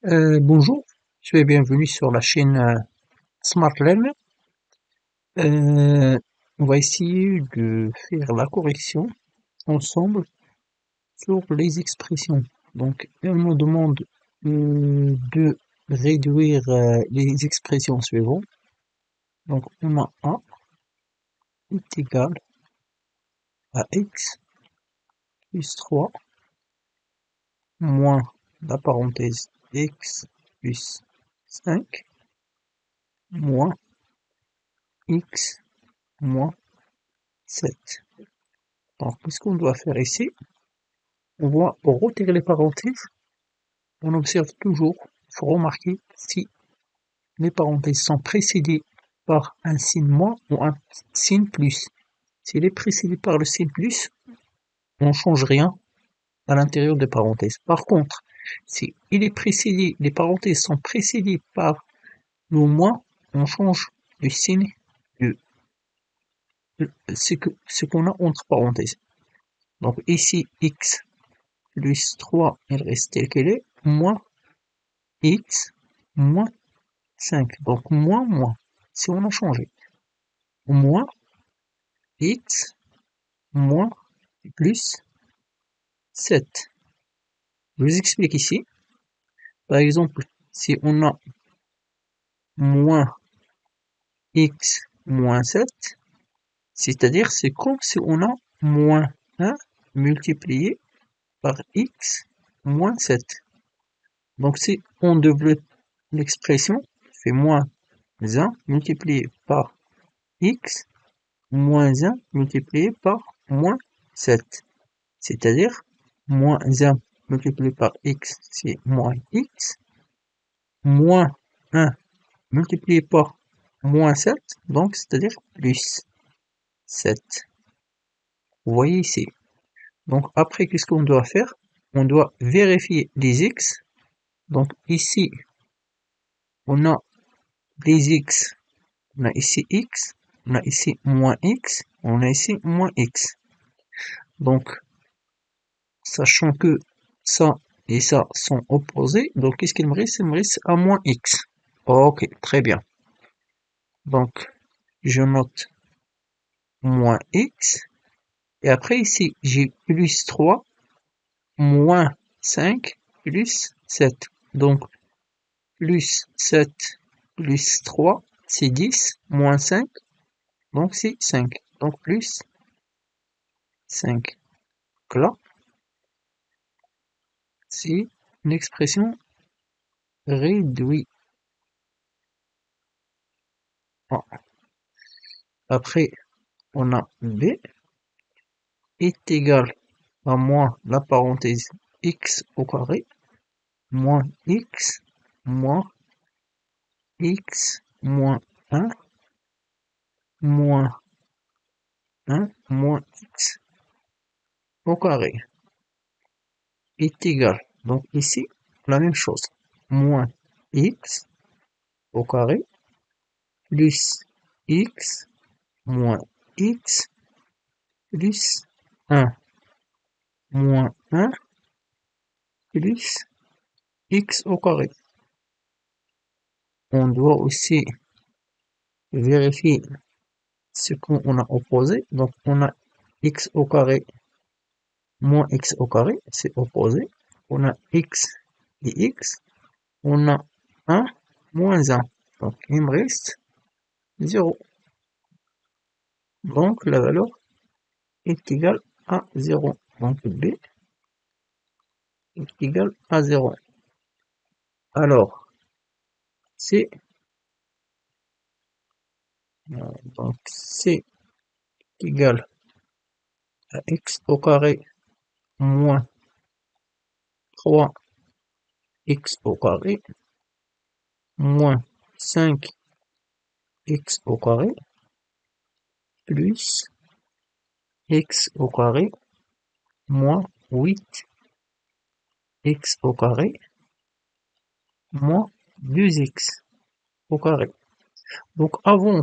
Bonjour, soyez bienvenue sur la chaîne Smart Learn. Euh, on va essayer de faire la correction ensemble sur les expressions. Donc, on nous demande de réduire les expressions suivantes. Donc, on a A est égal à x plus 3 moins la parenthèse x plus 5 moins x moins 7. Donc, qu'est-ce qu'on doit faire ici? On voit pour retirer les parenthèses, on observe toujours, il faut remarquer si les parenthèses sont précédées par un signe moins ou un signe plus. S'il est précédé par le signe plus, on ne change rien à l'intérieur des parenthèses. Par contre, si il est précédé, les parenthèses sont précédées par le moins, on change le signe de ce qu'on a entre parenthèses. Donc ici, x plus 3, elle reste telle qu'elle est, moins x moins 5. Donc moins. Si on a changé. Moins x moins plus 7. Je vous explique ici. Par exemple, si on a moins x moins 7, c'est-à-dire c'est comme si on a moins 1 multiplié par x moins 7. Donc si on développe l'expression, c'est moins 1 multiplié par x moins 1 multiplié par moins 7. C'est-à-dire moins 1 multiplié par x, c'est moins x, moins 1 multiplié par moins 7, donc c'est-à-dire plus 7. Vous voyez ici. Donc après, qu'est-ce qu'on doit faire? On doit vérifier les x. Donc ici, on a les x, on a ici x, on a ici moins x, on a ici moins x. Donc, sachant que ça et ça sont opposés, donc qu'est-ce qu'il me reste? Il me reste à moins x. Ok, très bien. Donc, je note moins x. Et après, ici, j'ai plus 3, moins 5, plus 7. Donc, plus 7, plus 3, c'est 10, moins 5, donc c'est 5. Donc, plus 5. Donc là, c'est une expression réduite. Bon. Après, on a b est égal à moins la parenthèse x au carré, moins x moins un moins 1 moins x au carré est égal. Donc ici, la même chose. Moins x au carré plus x moins x plus 1 moins 1 plus x au carré. On doit aussi vérifier ce qu'on a opposé. Donc on a x au carré moins x au carré, c'est opposé. On a x et x. On a 1 moins 1. Donc il me reste 0. Donc la valeur est égale à 0. Donc b est égal à 0. Alors, c, donc c est égal à x au carré moins 3x au carré moins 5x au carré plus x au carré moins 8x au carré moins 2x au carré. Donc avant,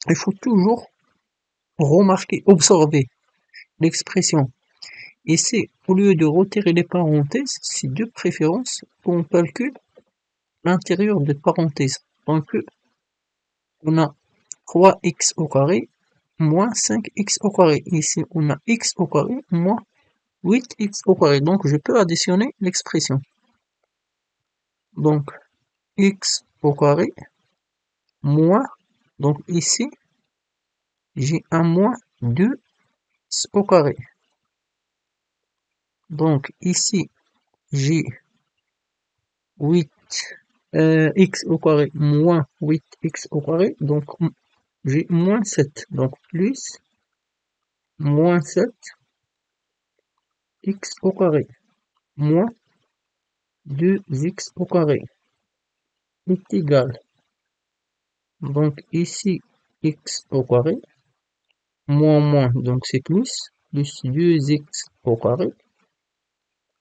il faut toujours remarquer, observer l'expression. Ici, au lieu de retirer les parenthèses, c'est de préférence qu'on calcule l'intérieur des parenthèses. Donc, on a 3x au carré moins 5x au carré. Ici, on a x au carré moins 8x au carré. Donc, je peux additionner l'expression. Donc, x au carré moins, donc ici, j'ai un moins 2x au carré. Donc, ici, j'ai 8 x au carré moins 8x au carré. Donc, j'ai moins 7. Donc, plus moins 7x au carré moins 2x au carré est égal. Donc, ici, x au carré moins, donc c'est plus 2x au carré,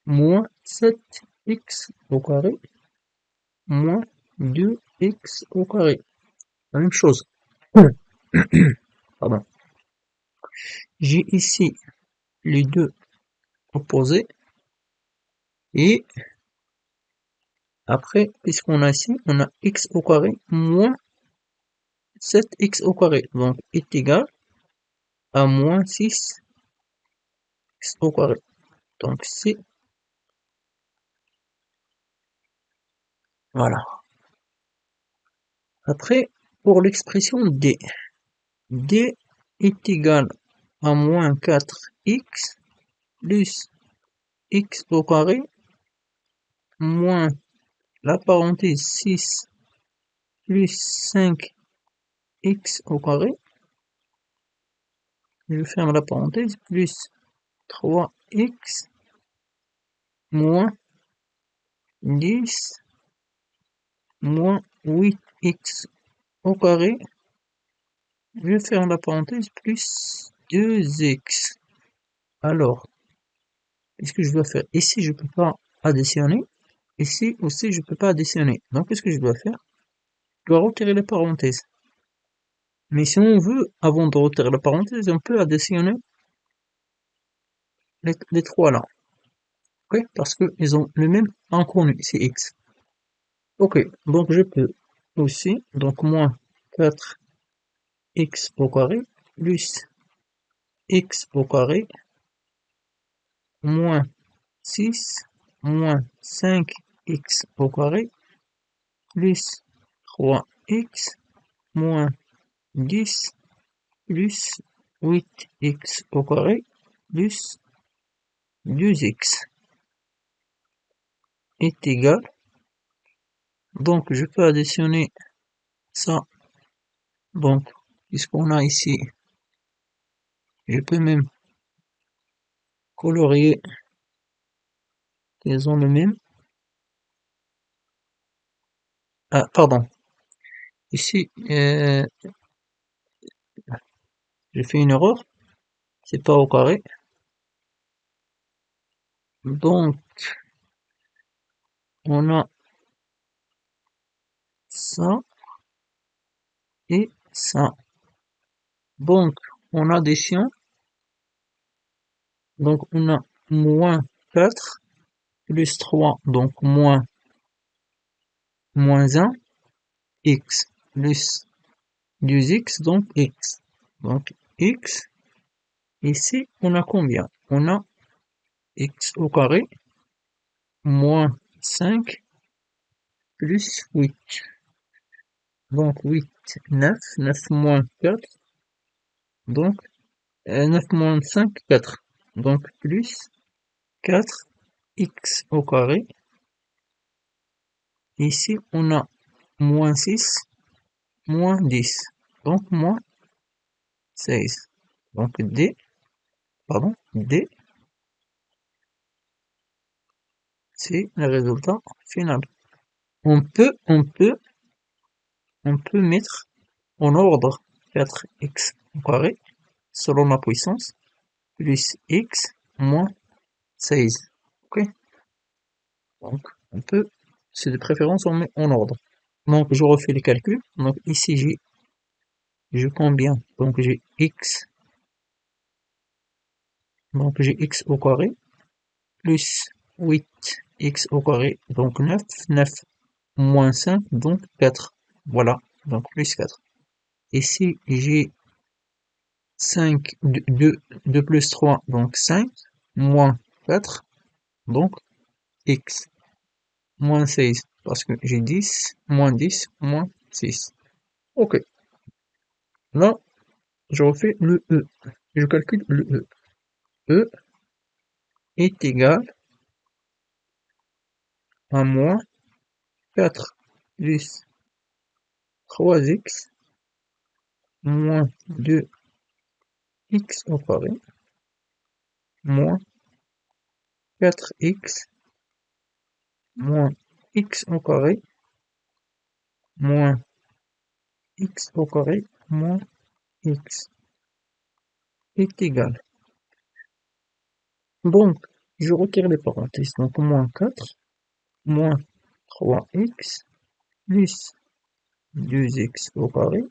moins 7x au carré, moins 2x au carré. La même chose. Pardon. J'ai ici les deux opposés, et après, puisqu'on a ici, on a x au carré moins 7x au carré, donc est égal à moins 6x au carré. Donc c'est, voilà. Après, pour l'expression d, d est égal à moins 4x plus x au carré moins la parenthèse 6 plus 5x au carré, je ferme la parenthèse, plus 3x moins 10 moins 8x au carré, je ferme la parenthèse, plus 2x. Alors, qu'est-ce que je dois faire? Ici, je peux pas additionner. Ici aussi, je peux pas additionner. Donc, qu'est-ce que je dois faire? Je dois retirer les parenthèses. Mais si on veut, avant de retirer la parenthèse, on peut additionner les trois là. Ok? Parce qu'ils ont le même inconnu, c'est x. Ok, donc je peux aussi, donc moins 4x au carré plus x au carré moins 6 moins 5x au carré plus 3x moins 10 plus 8x au carré plus 2x est égal. Donc je peux additionner ça. Donc, puisqu'on a ici, je peux même colorier qu'ils ont le même. Ah, pardon. Ici, j'ai fait une erreur. C'est pas au carré. Donc, on a ça et ça. Donc, on addition. Donc, on a moins 4 plus 3. Donc, moins 1 x plus 2x, donc x. Donc, x. Ici, on a combien? On a x au carré moins 5 plus 8. Donc 8, 9, 9 moins 4, donc 9 moins 5, 4. Donc plus 4x au carré. Ici, on a moins 6, moins 10. Donc moins 16. Donc D, c'est le résultat final. On peut mettre en ordre 4x au carré selon la puissance plus x moins 16. Ok? Donc, c'est de préférence, on met en ordre. Donc, je refais les calculs. Donc, ici, j'ai combien? Donc, j'ai x donc j'ai x au carré, plus 8x au carré, donc 9, 9 moins 5, donc 4. Voilà, donc plus 4. Ici, j'ai 5, 2 plus 3, donc 5, moins 4, donc x, moins 16, parce que j'ai 10, moins 6. Ok, là, je refais le E. Je calcule le E. E est égal à moins 4 plus 3x moins 2x au carré moins 4x moins x au carré moins x au carré moins x est égal. Donc, je retire les parenthèses. Donc, moins 4 moins 3x plus 2x au carré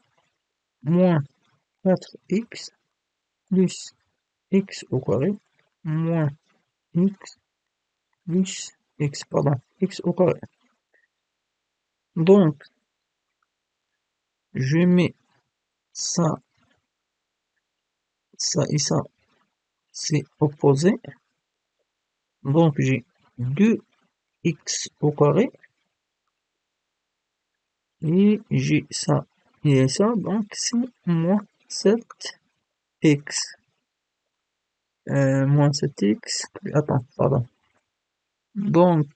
moins 4x plus x au carré moins x plus x, pardon, x au carré. Donc, je mets ça, ça et ça, c'est opposé. Donc, j'ai 2x au carré et j'ai ça et ça. Donc, c'est moins 7x. Moins 7x. Attends, pardon. Donc,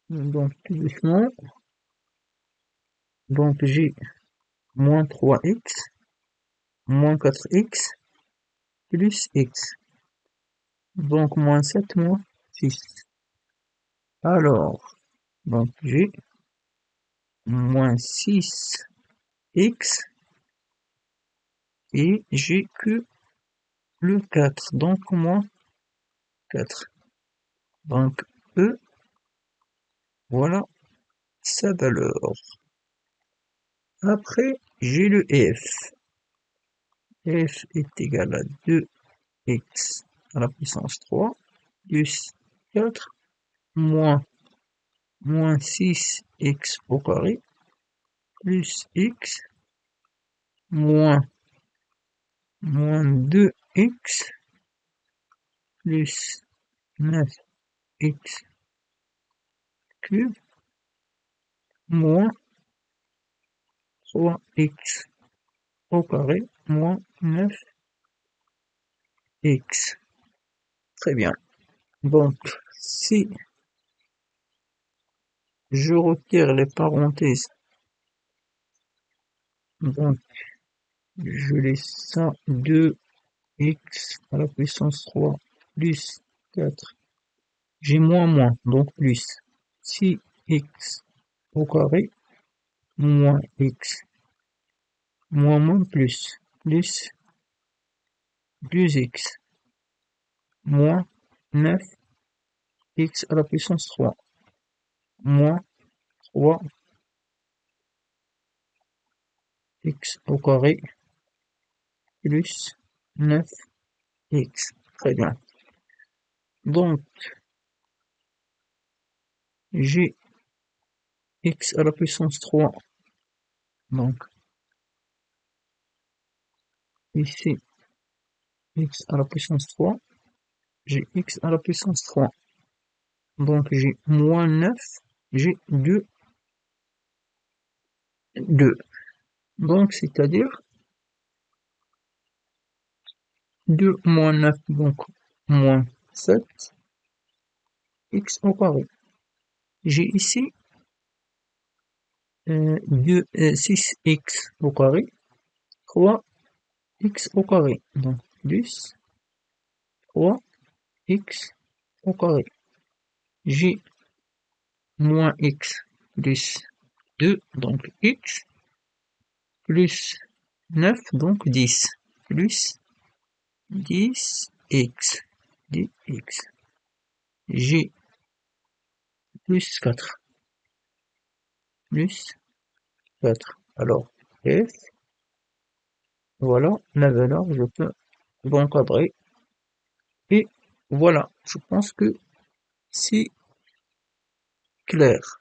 tout doucement. Donc, j'ai moins 3x, moins 4x, plus x. Donc, moins 7, moins 6. Alors, donc j'ai moins 6x et j'ai que le 4. Donc, moins 4. Donc, E, voilà sa valeur. Après, j'ai le F. F est égal à 2x à la puissance 3 plus 4 moins 6x au carré plus x moins 2x plus 9x cube moins 3x au carré moins 9x. Très bien. Donc, si je retire les parenthèses, donc je laisse ça 2x à la puissance 3 plus 4. J'ai moins, donc plus 6x au carré moins x moins plus 2x moins 9x à la puissance 3 moins 3x au carré plus 9x. Très bien. Donc, j'ai x à la puissance 3. Donc, ici, x à la puissance 3. J'ai x à la puissance 3. Donc, j'ai moins 9. J'ai 2. Donc, c'est-à-dire 2 moins 9, donc moins 7 x au carré. J'ai ici 6x au carré, 3x au carré, donc plus 3x au carré. J'ai moins x plus 2, donc x, plus 9, donc 10, plus 10x, J'ai plus 4, plus 4. Alors, F Voilà la valeur que je peux encadrer. Et voilà, je pense que c'est clair.